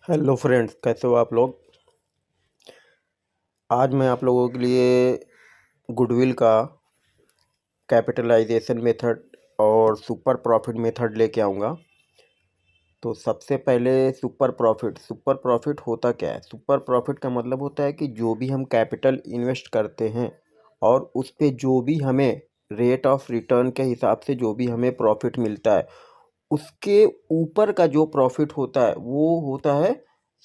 Hello friends, कैसे हो आप लोग। आज मैं आप लोगों के लिए गुडविल का कैपिटलाइजेशन मेथड और सुपर प्रॉफिट मेथड लेके आऊँगा। तो सबसे पहले सुपर प्रॉफिट होता क्या है। सुपर प्रॉफिट का मतलब होता है कि जो भी हम कैपिटल इन्वेस्ट करते हैं और उस पे जो भी हमें रेट ऑफ रिटर्न के हिसाब से जो भी हमें प्रॉफिट मिलता है, उसके ऊपर का जो प्रॉफिट होता है वो होता है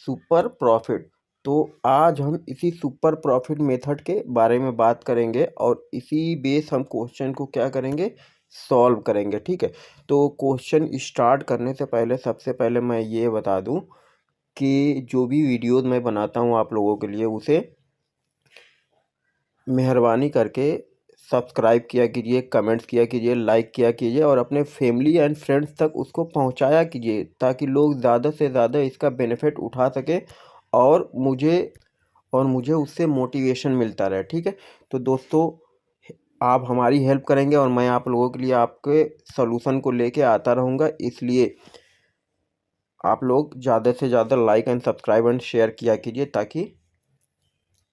सुपर प्रॉफिट। तो आज हम इसी सुपर प्रॉफिट मेथड के बारे में बात करेंगे और इसी बेस हम क्वेश्चन को क्या करेंगे, सॉल्व करेंगे। ठीक है। तो क्वेश्चन स्टार्ट करने से पहले सबसे पहले मैं ये बता दूं कि जो भी वीडियोज़ मैं बनाता हूं आप लोगों के लिए, उसे मेहरबानी करके सब्सक्राइब किया कीजिए, कमेंट्स किया कीजिए, लाइक किया कीजिए और अपने फैमिली एंड फ्रेंड्स तक उसको पहुंचाया कीजिए ताकि लोग ज़्यादा से ज़्यादा इसका बेनिफिट उठा सके और मुझे उससे मोटिवेशन मिलता रहे। ठीक है। तो दोस्तों, आप हमारी हेल्प करेंगे और मैं आप लोगों के लिए आपके सॉल्यूशन को लेके आता रहूँगा, इसलिए आप लोग ज़्यादा से ज़्यादा like and subscribe and share किया कीजिए ताकि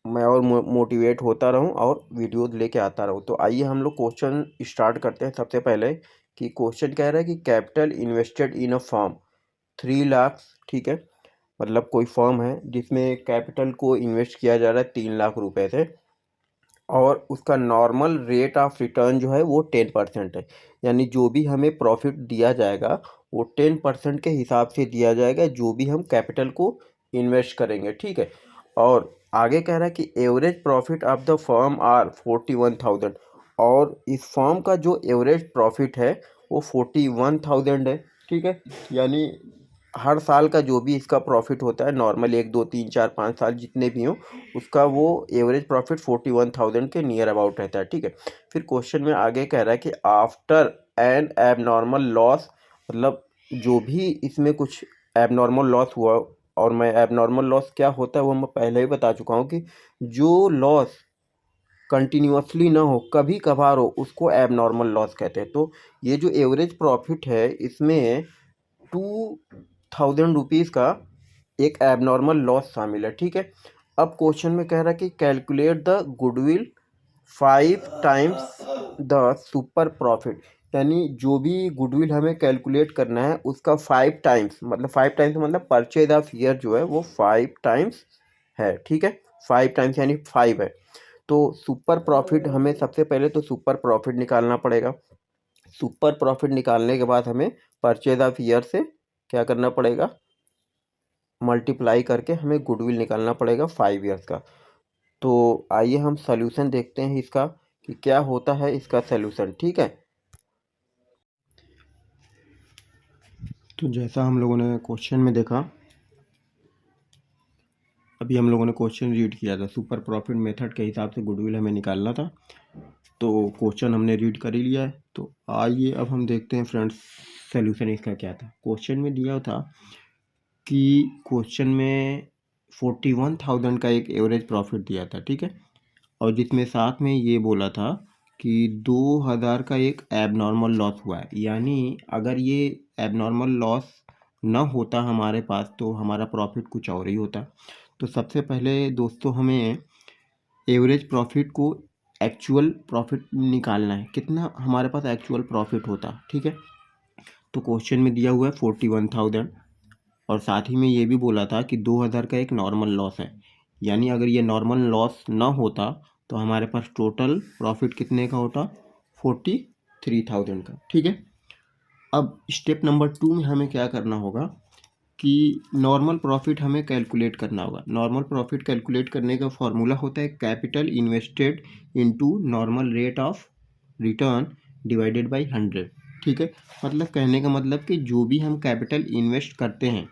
मैं और मोटिवेट होता रहूं और वीडियोस लेके आता रहूं। तो आइए हम लोग क्वेश्चन स्टार्ट करते हैं। सबसे पहले कि क्वेश्चन कह रहा है कि capital invested in a firm 3 lakh. ठीक है। मतलब कोई फर्म है जिसमें कैपिटल को इन्वेस्ट किया जा रहा है 3 लाख रुपए से और उसका नॉर्मल रेट ऑफ रिटर्न जो है वो 10% है। यानी जो भी हमें प्रॉफिट दिया जाएगा वो 10% के हिसाब से दिया जाएगा जो भी हम कैपिटल को इन्वेस्ट करेंगे। ठीक है। और आगे कह रहा है कि average profit of the firm are 41,000 और इस फर्म का जो एवरेज प्रॉफिट है वो 41,000 है। ठीक है। यानी हर साल का जो भी इसका प्रॉफिट होता है, नॉर्मल 1 2 3 4 5 साल जितने भी हों, उसका वो एवरेज प्रॉफिट 41,000 के नियर अबाउट रहता है। ठीक है। फिर क्वेश्चन में आगे कह रहा है कि आफ्टर एन एबनॉर्मल लॉस, मतलब जो भी इसमें कुछ एबनॉर्मल लॉस हुआ, और मैं एबनॉर्मल लॉस क्या होता है वो मैं पहले ही बता चुका हूँ कि जो लॉस कंटिन्यूअसली ना हो, कभी कभार हो, उसको एबनॉर्मल लॉस कहते हैं। तो ये जो एवरेज प्रॉफिट है इसमें 2,000 रुपीज़ का एक एबनॉर्मल लॉस शामिल है। ठीक है। अब क्वेश्चन में कह रहा है कि calculate the goodwill 5 times the super profit. यानी जो भी गुडविल हमें कैलकुलेट करना है उसका 5 टाइम्स, मतलब 5 टाइम्स मतलब परचेज ऑफ ईयर जो है वो 5 टाइम्स है। ठीक है। 5 टाइम्स यानी 5 है। तो सुपर प्रॉफिट हमें सबसे पहले तो सुपर प्रॉफिट निकालना पड़ेगा। सुपर प्रॉफिट निकालने के बाद हमें परचेज ऑफ ईयर से क्या करना पड़ेगा, मल्टीप्लाई करके हमें गुडविल निकालना पड़ेगा 5 ईयर्स का। तो आइए हम सॉल्यूशन देखते हैं इसका कि क्या होता है इसका सॉल्यूशन। ठीक है। तो जैसा हम लोगों ने क्वेश्चन में देखा, अभी हम लोगों ने क्वेश्चन रीड किया था, सुपर प्रॉफिट मेथड के हिसाब से गुडविल हमें निकालना था। तो क्वेश्चन हमने रीड कर ही लिया है। तो आइए अब हम देखते हैं फ्रेंड्स सॉल्यूशन इसका क्या था। क्वेश्चन में दिया था कि क्वेश्चन में 41,000 का एक एवरेज प्रॉफिट दिया था। ठीक है। और जिसमें साथ में ये बोला था कि 2,000 का एक एबनॉर्मल लॉस हुआ है। यानी अगर ये एबनॉर्मल लॉस ना होता हमारे पास तो हमारा प्रॉफिट कुछ और ही होता। तो सबसे पहले दोस्तों हमें एवरेज प्रॉफिट को एक्चुअल प्रॉफिट निकालना है, कितना हमारे पास एक्चुअल प्रॉफिट होता। ठीक है। तो क्वेश्चन में दिया हुआ है 41,000 और साथ ही में ये भी बोला था कि 2,000 का एक नॉर्मल लॉस है। यानी अगर ये नॉर्मल लॉस ना होता तो हमारे पास टोटल प्रॉफिट कितने का होता, 43,000 का। ठीक है। अब स्टेप नंबर 2 में हमें क्या करना होगा कि नॉर्मल प्रॉफिट हमें कैलकुलेट करना होगा। नॉर्मल प्रॉफिट कैलकुलेट करने का फॉर्मूला होता है capital invested into normal rate of return divided by 100। ठीक है। मतलब कहने का मतलब कि जो भी हम कैपिटल इन्वेस्ट करते हैं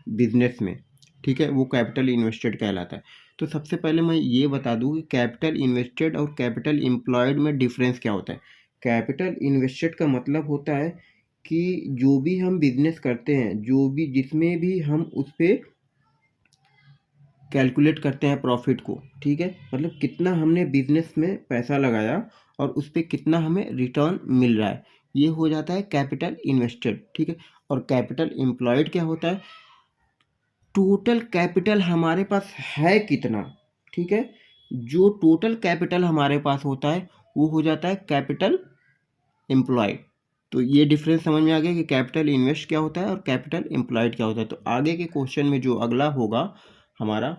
बिजनेस में, ठीक है, वो कैपिटल इन्वेस्टेड कहलाता है। तो सबसे पहले मैं ये बता दूं कि कैपिटल इन्वेस्टेड और कैपिटल एम्प्लॉयड में डिफरेंस क्या होता है। कैपिटल इन्वेस्टेड का मतलब होता है कि जो भी हम बिजनेस करते हैं, जो भी जिसमें भी हम उस पर कैलकुलेट करते हैं प्रॉफिट को। ठीक है। मतलब कितना हमने बिजनेस में पैसा लगाया और उस पर कितना हमें रिटर्न मिल रहा है, ये हो जाता है कैपिटल इन्वेस्टेड। ठीक है। और कैपिटल एम्प्लॉयड क्या होता है, टोटल कैपिटल हमारे पास है कितना, ठीक है। जो टोटल कैपिटल हमारे पास होता है वो हो जाता है कैपिटल एम्प्लॉयड। तो ये डिफरेंस समझ में आ गया कि कैपिटल इन्वेस्ट क्या होता है और कैपिटल एम्प्लॉयड क्या होता है। तो आगे के क्वेश्चन में जो अगला होगा हमारा,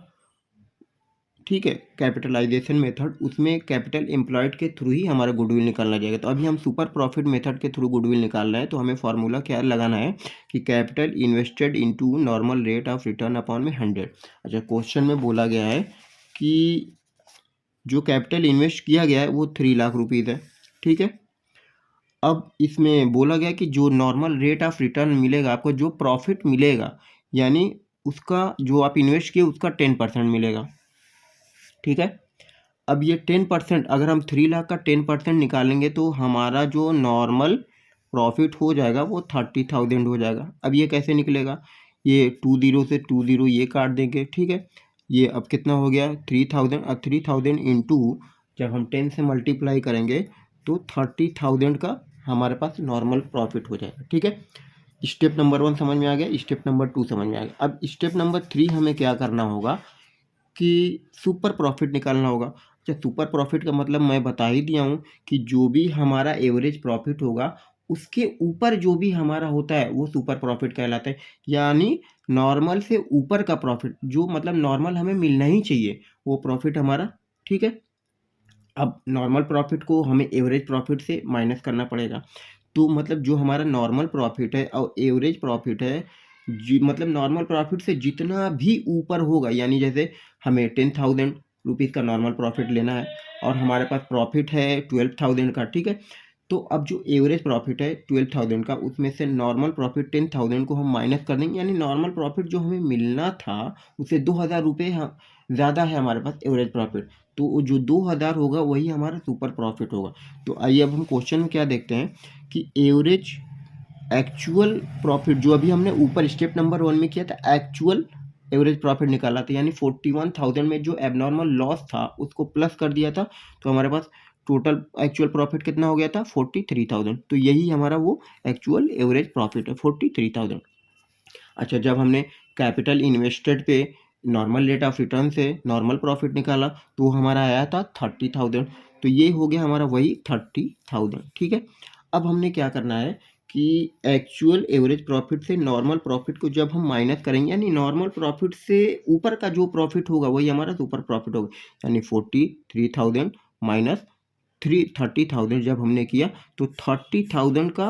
ठीक है, कैपिटलाइजेशन मेथड, उसमें कैपिटल एम्प्लॉयड के थ्रू ही हमारा गुडविल निकालना जाएगा। तो अभी हम सुपर प्रॉफिट मेथड के थ्रू गुडविल निकाल रहे हैं। तो हमें फार्मूला क्या लगाना है कि capital invested into normal rate of return upon में 100। अच्छा, क्वेश्चन में बोला गया है कि जो कैपिटल इन्वेस्ट किया गया है वो 3 लाख रुपीज़ है, ठीक है। अब इसमें बोला गया कि जो नॉर्मल रेट ऑफ रिटर्न मिलेगा आपको, जो प्रॉफिट मिलेगा, यानी उसका जो आप इन्वेस्ट किए उसका 10% मिलेगा, ठीक है। अब ये 10%, अगर हम 3 लाख का 10% निकालेंगे तो हमारा जो नॉर्मल प्रॉफिट हो जाएगा वो 30,000 हो जाएगा। अब ये कैसे निकलेगा, ये 2 जीरो से 2 जीरो ये काट देंगे, ठीक है। ये अब कितना हो गया 3000। अब 3000 इंटू जब हम 10 से मल्टीप्लाई करेंगे तो 30,000 का हमारे पास नॉर्मल प्रॉफिट हो जाएगा, ठीक है। स्टेप नंबर 1 समझ में आ गया, स्टेप नंबर 2 समझ में आ गया। अब स्टेप नंबर 3 हमें क्या करना होगा कि सुपर प्रॉफिट निकालना होगा। अच्छा, सुपर प्रॉफिट का मतलब मैं बता ही दिया हूँ कि जो भी हमारा एवरेज प्रॉफिट होगा उसके ऊपर जो भी हमारा होता है वो सुपर प्रॉफिट कहलाता है। यानी नॉर्मल से ऊपर का प्रॉफिट, जो मतलब नॉर्मल हमें मिलना ही चाहिए वो प्रॉफिट हमारा, ठीक है। अब नॉर्मल प्रॉफिट को हमें एवरेज प्रॉफिट से माइनस करना पड़ेगा। तो मतलब जो हमारा नॉर्मल प्रॉफिट है और एवरेज प्रॉफिट है, जी मतलब नॉर्मल प्रॉफिट से जितना भी ऊपर होगा, यानी जैसे हमें 10,000 रुपीज़ का नॉर्मल प्रॉफिट लेना है और हमारे पास प्रॉफिट है 12,000 का, ठीक है। तो अब जो एवरेज प्रॉफिट है 12,000 का, उसमें से नॉर्मल प्रॉफिट 10,000 को हम माइनस कर देंगे, यानी नॉर्मल प्रॉफिट जो हमें मिलना था उससे 2,000 रुपये ज़्यादा है हमारे पास एवरेज प्रॉफिट। तो वो जो 2,000 होगा वही हमारा सुपर प्रॉफिट होगा। तो आइए अब हम क्वेश्चन में क्या देखते हैं कि एवरेज एक्चुअल प्रॉफिट, जो अभी हमने ऊपर स्टेप नंबर 1 में किया था, एक्चुअल एवरेज प्रॉफिट निकाला था, यानी 41,000 में जो एबनॉर्मल लॉस था उसको प्लस कर दिया था, तो हमारे पास टोटल एक्चुअल प्रॉफिट कितना हो गया था 43,000। तो यही हमारा वो एक्चुअल एवरेज प्रॉफिट है 43,000। अच्छा, जब हमने कैपिटल इन्वेस्टेड पे नॉर्मल रेट ऑफ रिटर्न से नॉर्मल प्रॉफिट निकाला तो हमारा आया था 30,000। तो ये हो गया हमारा वही 30,000, ठीक है। अब हमने क्या करना है कि एक्चुअल एवरेज प्रॉफिट से नॉर्मल प्रॉफिट को जब हम माइनस करेंगे, यानी नॉर्मल प्रॉफिट से ऊपर का जो प्रॉफिट होगा वही हमारा सुपर प्रॉफिट होगा, यानी 43,000 माइनस 30,000 जब हमने किया तो 30,000 का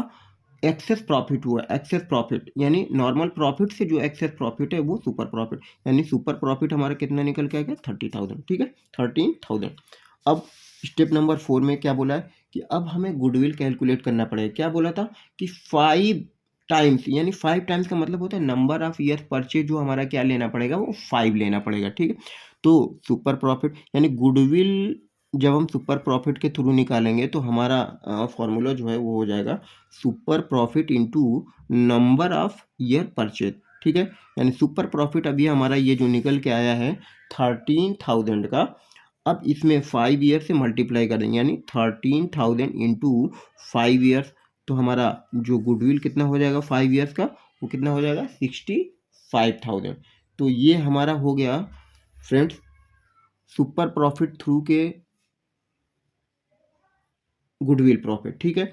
एक्सेस प्रॉफिट हुआ। एक्सेस प्रॉफिट यानी नॉर्मल प्रॉफिट से जो एक्सेस प्रॉफिट है वो सुपर प्रॉफिट, यानी सुपर प्रॉफिट हमारा कितना निकल के आ गया 30,000, ठीक है, 13,000। अब स्टेप नंबर 4 में क्या बोला है कि अब हमें गुडविल कैलकुलेट करना पड़ेगा। क्या बोला था कि 5 टाइम्स, यानी 5 टाइम्स का मतलब होता है नंबर ऑफ ईयर परचेज, जो हमारा क्या लेना पड़ेगा वो 5 लेना पड़ेगा, ठीक है। तो सुपर प्रॉफिट यानी गुडविल जब हम सुपर प्रॉफिट के थ्रू निकालेंगे तो हमारा फॉर्मूला जो है वो हो जाएगा super profit into number of year purchase, ठीक है। यानी सुपर प्रॉफिट अभी हमारा ये जो निकल के आया है 13,000 का, अब इसमें 5 ईयर से मल्टीप्लाई कर देंगे, यानी 13,000 इंटू 5 ईयर्स। तो हमारा जो गुडविल कितना हो जाएगा 5 ईयर्स का, वो कितना हो जाएगा 65,000। तो ये हमारा हो गया फ्रेंड्स सुपर प्रॉफिट थ्रू के गुडविल प्रॉफिट, ठीक है।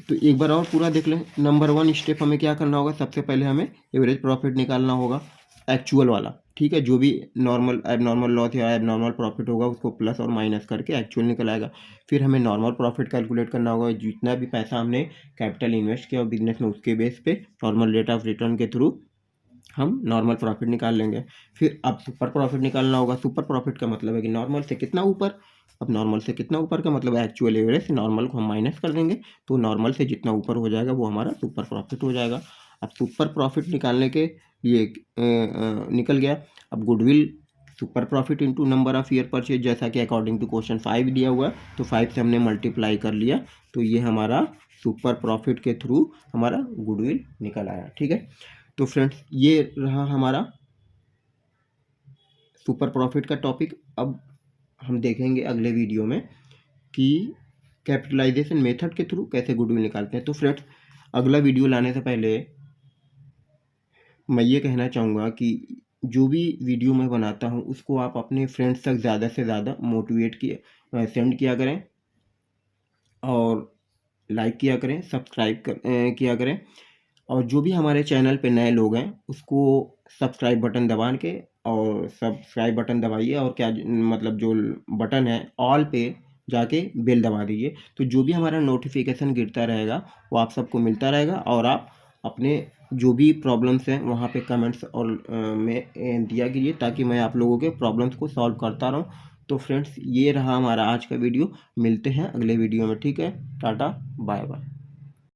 तो एक बार और पूरा देख लें। नंबर 1 स्टेप हमें क्या करना होगा, सबसे पहले हमें एवरेज प्रॉफिट निकालना होगा एक्चुअल वाला, ठीक है। जो भी नॉर्मल एबनॉर्मल लॉस या एबनॉर्मल प्रॉफिट होगा उसको प्लस और माइनस करके एक्चुअल निकल आएगा। फिर हमें नॉर्मल प्रॉफिट कैलकुलेट करना होगा, जितना भी पैसा हमने कैपिटल इन्वेस्ट किया और बिजनेस में उसके बेस पे नॉर्मल रेट ऑफ रिटर्न के थ्रू हम नॉर्मल प्रॉफिट निकाल लेंगे। फिर अब सुपर प्रॉफिट निकालना होगा। सुपर प्रॉफिट का मतलब है कि नॉर्मल से कितना ऊपर। अब नॉर्मल से कितना ऊपर का मतलब एक्चुअल एवरेज से नॉर्मल को हम माइनस कर देंगे, तो नॉर्मल से जितना ऊपर हो जाएगा वो हमारा सुपर प्रॉफिट हो जाएगा। अब सुपर प्रॉफिट निकालने के लिए निकल गया। अब goodwill super profit into number of year purchase, जैसा कि अकॉर्डिंग टू क्वेश्चन 5 दिया हुआ है, तो 5 से हमने मल्टीप्लाई कर लिया, तो ये हमारा सुपर प्रॉफिट के थ्रू हमारा गुडविल निकल आया, ठीक है। तो फ्रेंड्स ये रहा हमारा सुपर प्रॉफिट का टॉपिक। अब हम देखेंगे अगले वीडियो में कि कैपिटलाइजेशन मेथड के थ्रू कैसे गुडविल निकालते हैं। तो फ्रेंड्स अगला वीडियो लाने से पहले मैं ये कहना चाहूँगा कि जो भी वीडियो मैं बनाता हूँ उसको आप अपने फ्रेंड्स तक ज़्यादा से ज़्यादा मोटिवेट किए सेंड किया करें, और लाइक किया करें, किया करें। और जो भी हमारे चैनल पे नए लोग हैं उसको सब्सक्राइब बटन दबा के, और सब्सक्राइब बटन दबाइए, और क्या मतलब जो बटन है ऑल पे जाके बेल दबा दीजिए, तो जो भी हमारा नोटिफिकेशन गिरता रहेगा वो आप सबको मिलता रहेगा, और आप अपने जो भी प्रॉब्लम्स हैं वहाँ पे कमेंट्स और में दिया कीजिए, ताकि मैं आप लोगों के प्रॉब्लम्स को सॉल्व करता रहूँ। तो फ्रेंड्स, ये रहा हमारा आज का वीडियो। मिलते हैं अगले वीडियो में, ठीक है। Tata, bye bye.